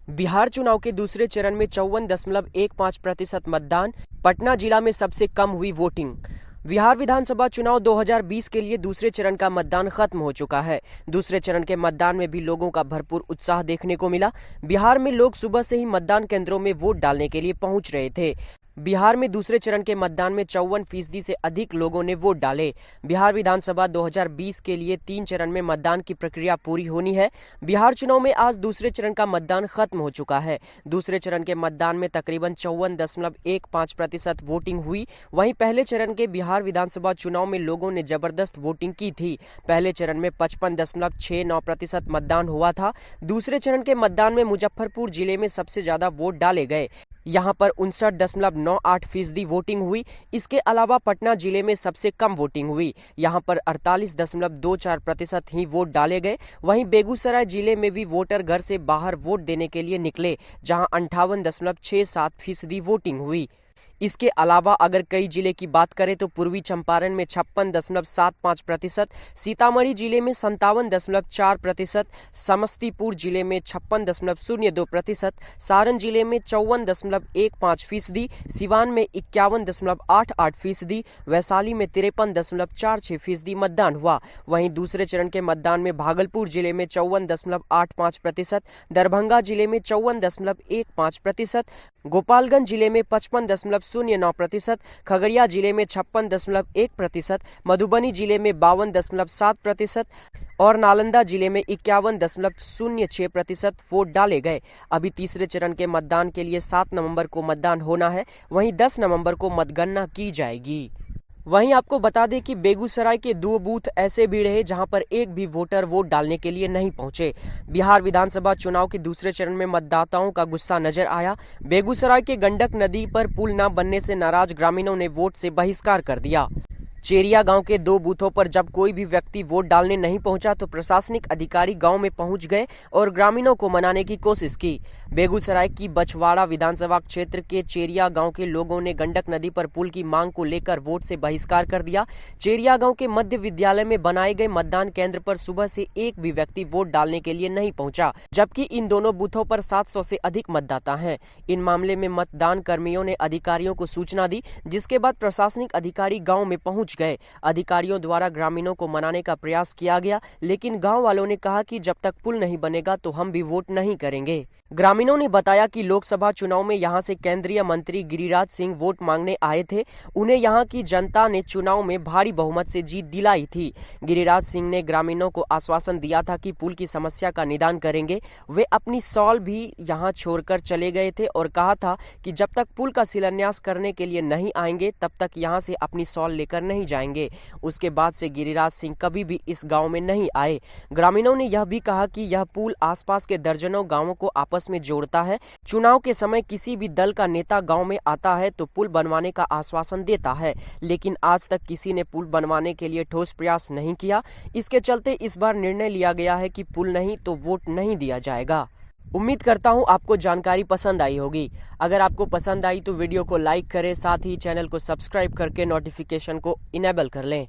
बिहार चुनाव के दूसरे चरण में 54.15% मतदान। पटना जिला में सबसे कम हुई वोटिंग। बिहार विधानसभा चुनाव 2020 के लिए दूसरे चरण का मतदान खत्म हो चुका है। दूसरे चरण के मतदान में भी लोगों का भरपूर उत्साह देखने को मिला। बिहार में लोग सुबह से ही मतदान केंद्रों में वोट डालने के लिए पहुंच रहे थे। बिहार में दूसरे चरण के मतदान में 54% से अधिक लोगों ने वोट डाले। बिहार विधानसभा 2020 के लिए 3 चरण में मतदान की प्रक्रिया पूरी होनी है। बिहार चुनाव में आज दूसरे चरण का मतदान खत्म हो चुका है। दूसरे चरण के मतदान में तकरीबन 54.15% वोटिंग हुई। वहीं पहले चरण के बिहार विधानसभा चुनाव में लोगों ने जबरदस्त वोटिंग की थी। पहले चरण में 55.69% मतदान हुआ था। दूसरे चरण के मतदान में मुजफ्फरपुर जिले में सबसे ज्यादा वोट डाले गए। यहां पर 59.98% वोटिंग हुई। इसके अलावा पटना जिले में सबसे कम वोटिंग हुई। यहां पर 48.24% ही वोट डाले गए। वहीं बेगूसराय जिले में भी वोटर घर से बाहर वोट देने के लिए निकले, जहां 58.67% वोटिंग हुई। इसके अलावा अगर कई जिले की बात करें तो पूर्वी चंपारण में 56.75%, सीतामढ़ी जिले में 57.4%, समस्तीपुर जिले में 56.02%, सारण जिले में 54.15%, सिवान में 51.88%, वैशाली में 53.46% मतदान हुआ। वहीं दूसरे चरण के मतदान में भागलपुर जिले में 54.85%, दरभंगा जिले में 54.15%, गोपालगंज जिले में 55.09%, खगड़िया जिले में 56.1%, मधुबनी जिले में 52.7% और नालंदा जिले में 51.06% वोट डाले गए। अभी तीसरे चरण के मतदान के लिए 7 नवंबर को मतदान होना है। वहीं 10 नवंबर को मतगणना की जाएगी। वहीं आपको बता दें कि बेगूसराय के 2 बूथ ऐसे भी रहे जहां पर एक भी वोटर वोट डालने के लिए नहीं पहुंचे। बिहार विधानसभा चुनाव के दूसरे चरण में मतदाताओं का गुस्सा नजर आया। बेगूसराय के गंडक नदी पर पुल न बनने से नाराज ग्रामीणों ने वोट से बहिष्कार कर दिया। चेरिया गांव के 2 बूथों पर जब कोई भी व्यक्ति वोट डालने नहीं पहुंचा तो प्रशासनिक अधिकारी गांव में पहुंच गए और ग्रामीणों को मनाने की कोशिश की। बेगूसराय की बछवाड़ा विधानसभा क्षेत्र के चेरिया गांव के लोगों ने गंडक नदी पर पुल की मांग को लेकर वोट से बहिष्कार कर दिया। चेरिया गांव के मध्य विद्यालय में बनाए गए मतदान केंद्र पर सुबह से एक भी व्यक्ति वोट डालने के लिए नहीं पहुंचा, जबकि इन दोनों बूथों पर 700 से अधिक मतदाता हैं। इन मामले में मतदान कर्मियों ने अधिकारियों को सूचना दी, जिसके बाद प्रशासनिक अधिकारी गाँव में पहुंच गए। अधिकारियों द्वारा ग्रामीणों को मनाने का प्रयास किया गया, लेकिन गांव वालों ने कहा कि जब तक पुल नहीं बनेगा तो हम भी वोट नहीं करेंगे। ग्रामीणों ने बताया कि लोकसभा चुनाव में यहां से केंद्रीय मंत्री गिरिराज सिंह वोट मांगने आए थे। उन्हें यहां की जनता ने चुनाव में भारी बहुमत से जीत दिलाई थी। गिरिराज सिंह ने ग्रामीणों को आश्वासन दिया था कि पुल की समस्या का निदान करेंगे। वे अपनी सॉल भी यहां छोड़कर चले गए थे और कहा था कि जब तक पुल का शिलान्यास करने के लिए नहीं आएंगे तब तक यहां से अपनी सॉल लेकर नहीं जाएंगे। उसके बाद से गिरिराज सिंह कभी भी इस गांव में नहीं आए। ग्रामीणों ने यह भी कहा कि यह पुल आसपास के दर्जनों गांवों को आपस में जोड़ता है। चुनाव के समय किसी भी दल का नेता गांव में आता है तो पुल बनवाने का आश्वासन देता है, लेकिन आज तक किसी ने पुल बनवाने के लिए ठोस प्रयास नहीं किया। इसके चलते इस बार निर्णय लिया गया है कि पुल नहीं तो वोट नहीं दिया जाएगा। उम्मीद करता हूं आपको जानकारी पसंद आई होगी। अगर आपको पसंद आई तो वीडियो को लाइक करें, साथ ही चैनल को सब्सक्राइब करके नोटिफिकेशन को इनेबल कर लें।